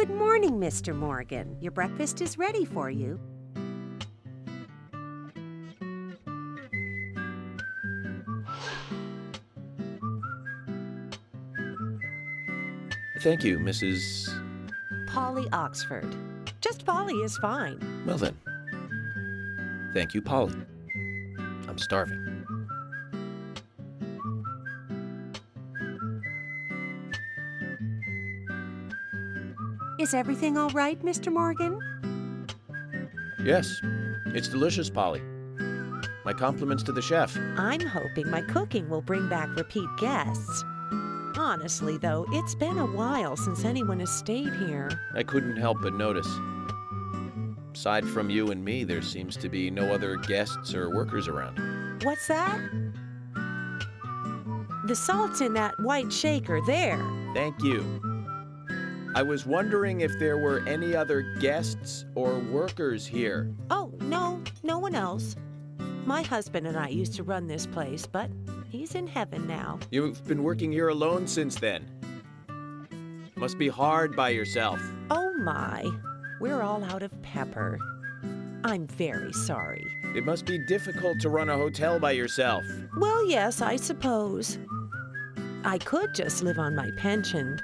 Good morning, Mr. Morgan. Your breakfast is ready for you. Thank you, Mrs. Polly Oxford. Just Polly is fine. Well then. Thank you, Polly. I'm starving. Is everything all right, Mr. Morgan? Yes, it's delicious, Polly. My compliments to the chef. I'm hoping my cooking will bring back repeat guests. Honestly, though, it's been a while since anyone has stayed here. I couldn't help but notice. Aside from you and me, there seems to be no other guests or workers around. What's that? The salt's in that white shaker there. Thank you. I was wondering if there were any other guests or workers here. Oh, no one else. My husband and I used to run this place, but he's in heaven now. You've been working here alone since then. Must be hard by yourself. Oh my, we're all out of pepper. I'm very sorry. It must be difficult to run a hotel by yourself. Well, yes, I suppose. I could just live on my pension.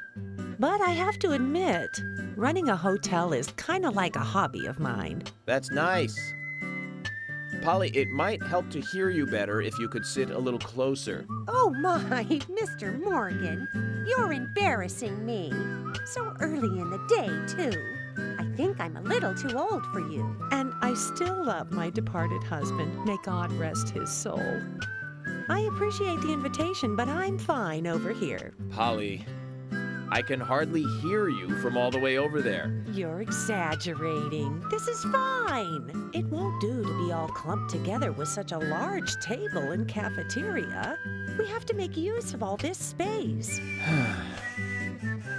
But I have to admit, running a hotel is kind of like a hobby of mine. That's nice. Polly, it might help to hear you better if you could sit a little closer. Oh my, Mr. Morgan, you're embarrassing me. So early in the day, too. I think I'm a little too old for you. And I still love my departed husband. May God rest his soul. I appreciate the invitation, but I'm fine over here. Polly, I can hardly hear you from all the way over there. You're exaggerating. This is fine. It won't do to be all clumped together with such a large table and cafeteria. We have to make use of all this space.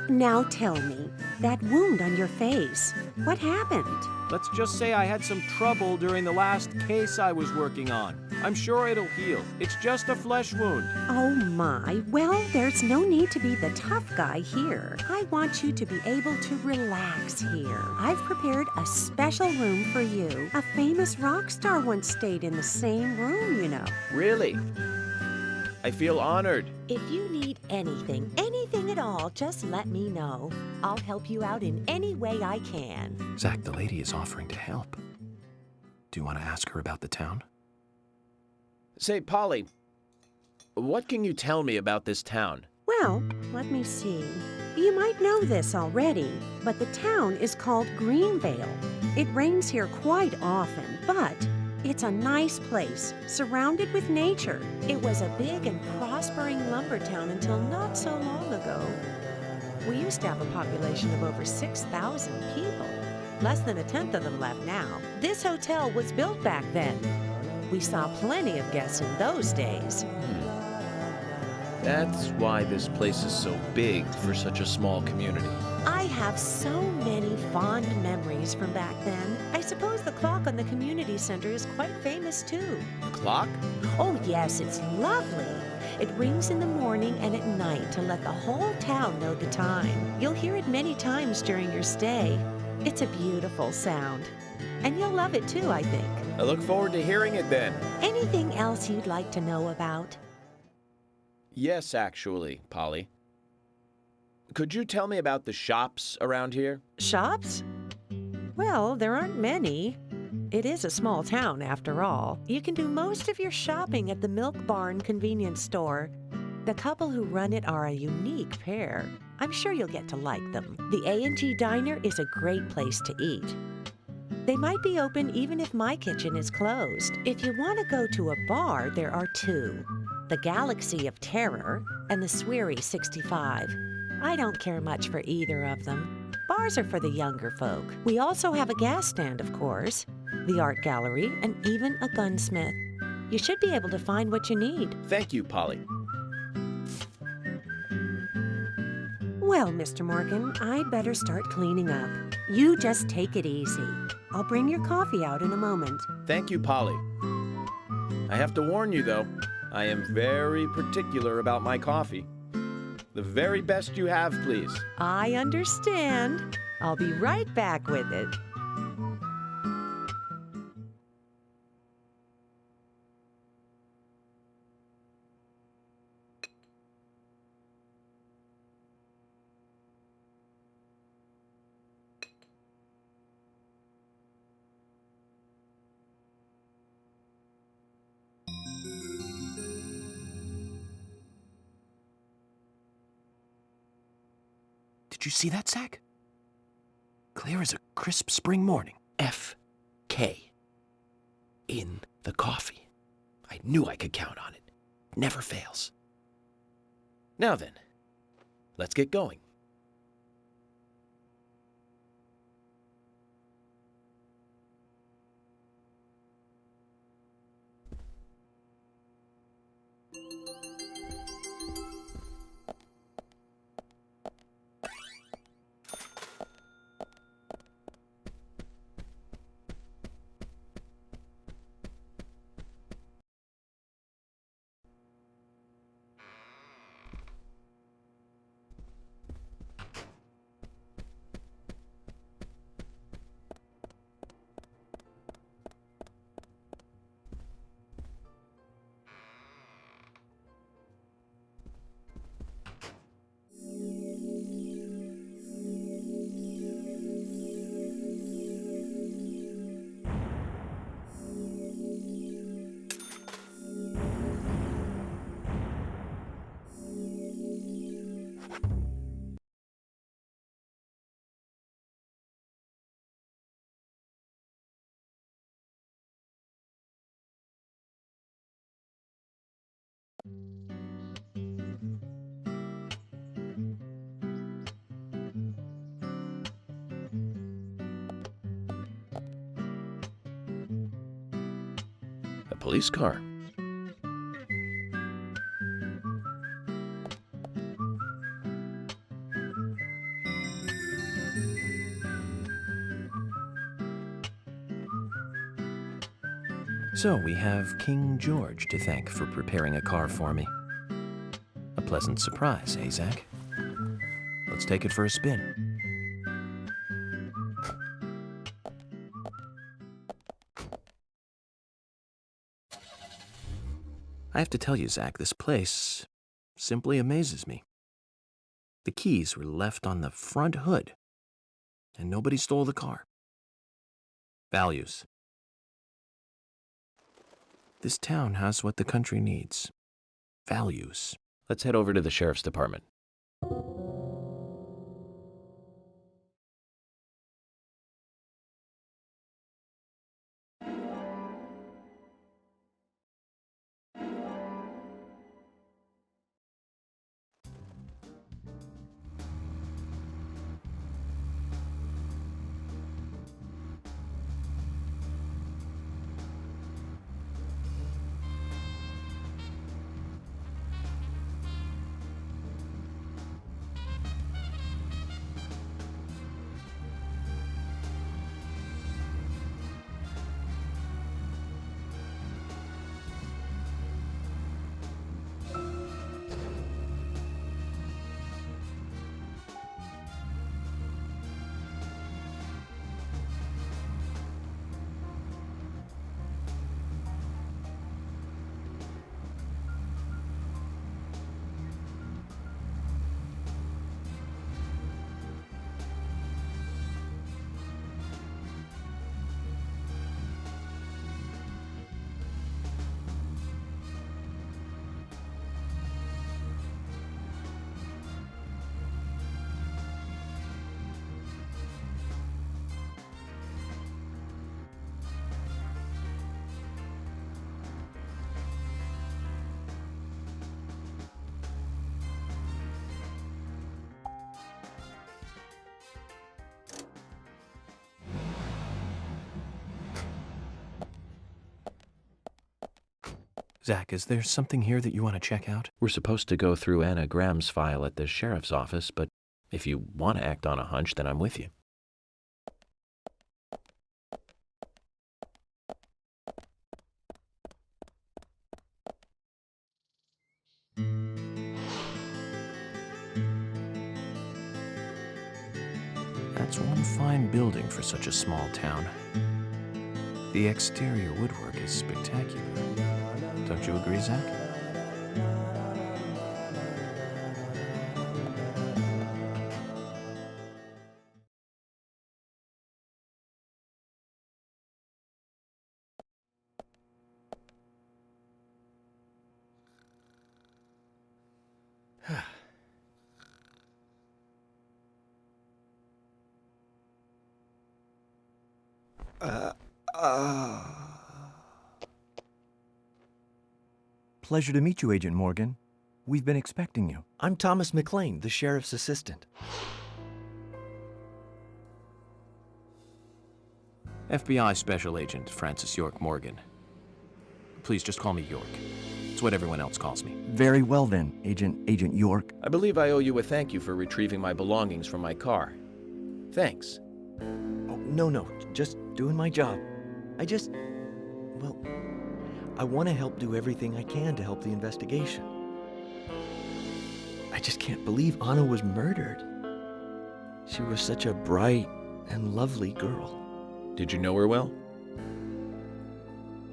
Now tell me, that wound on your face, what happened? Let's just say I had some trouble during the last case I was working on. I'm sure it'll heal. It's just a flesh wound. Oh my, well, there's no need to be the tough guy here. I want you to be able to relax here. I've prepared a special room for you. A famous rock star once stayed in the same room, you know. Really? I feel honored. If you need anything at all, just let me know. I'll help you out in any way I can. Zach, the lady is offering to help. Do you want to ask her about the town? Say, Polly, what can you tell me about this town? Well, let me see. You might know this already, but the town is called Greenvale. It rains here quite often, but it's a nice place, surrounded with nature. It was a big and prospering lumber town until not so long ago. We used to have a population of over 6,000 people. Less than a tenth of them left now. This hotel was built back then. We saw plenty of guests in those days. That's why this place is so big for such a small community. I have so many fond memories from back then. I suppose the clock on the community center is quite famous too. The clock? Oh yes, it's lovely. It rings in the morning and at night to let the whole town know the time. You'll hear it many times during your stay. It's a beautiful sound. And you'll love it too, I think. I look forward to hearing it then. Anything else you'd like to know about? Yes, actually, Polly. Could you tell me about the shops around here? Shops? Well, there aren't many. It is a small town, after all. You can do most of your shopping at the Milk Barn convenience store. The couple who run it are a unique pair. I'm sure you'll get to like them. The A&G Diner is a great place to eat. They might be open even if my kitchen is closed. If you want to go to a bar, there are two. The Galaxy of Terror and the Sweary 65. I don't care much for either of them. Bars are for the younger folk. We also have a gas stand, of course, the art gallery, and even a gunsmith. You should be able to find what you need. Thank you, Polly. Well, Mr. Morgan, I'd better start cleaning up. You just take it easy. I'll bring your coffee out in a moment. Thank you, Polly. I have to warn you, though, I am very particular about my coffee. The very best you have, please. I understand. I'll be right back with it. Did you see that, Zach? Clear as a crisp spring morning. F.K. in the coffee. I knew I could count on it. Never fails. Now then, let's get going. A police car. So we have King George to thank for preparing a car for me. A pleasant surprise, eh, Zach? Let's take it for a spin. I have to tell you, Zach, this place simply amazes me. The keys were left on the front hood, and nobody stole the car. Values. This town has what the country needs. Values. Let's head over to the sheriff's department. Zach, is there something here that you want to check out? We're supposed to go through Anna Graham's file at the sheriff's office, but if you want to act on a hunch, then I'm with you. That's one fine building for such a small town. The exterior woodwork is spectacular. Don't you agree, Zach? Pleasure to meet you, Agent Morgan. We've been expecting you. I'm Thomas McLean, the sheriff's assistant. FBI Special Agent Francis York Morgan. Please just call me York. It's what everyone else calls me. Very well then, Agent York. I believe I owe you a thank you for retrieving my belongings from my car. Thanks. Oh, no, just doing my job. I want to help do everything I can to help the investigation. I just can't believe Anna was murdered. She was such a bright and lovely girl. Did you know her well?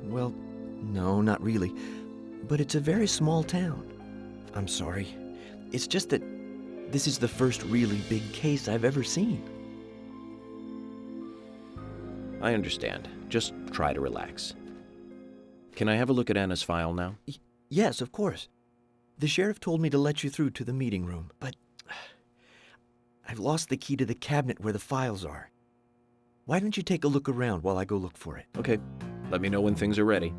Well, no, not really. But it's a very small town. I'm sorry. It's just that this is the first really big case I've ever seen. I understand. Just try to relax. Can I have a look at Anna's file now? Yes, of course. The sheriff told me to let you through to the meeting room, but I've lost the key to the cabinet where the files are. Why don't you take a look around while I go look for it? Okay. Let me know when things are ready.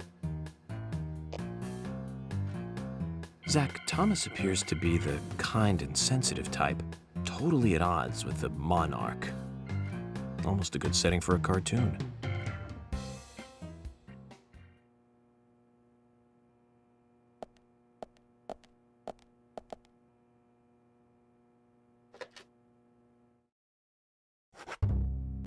Zach, Thomas appears to be the kind and sensitive type, totally at odds with the monarch. Almost a good setting for a cartoon.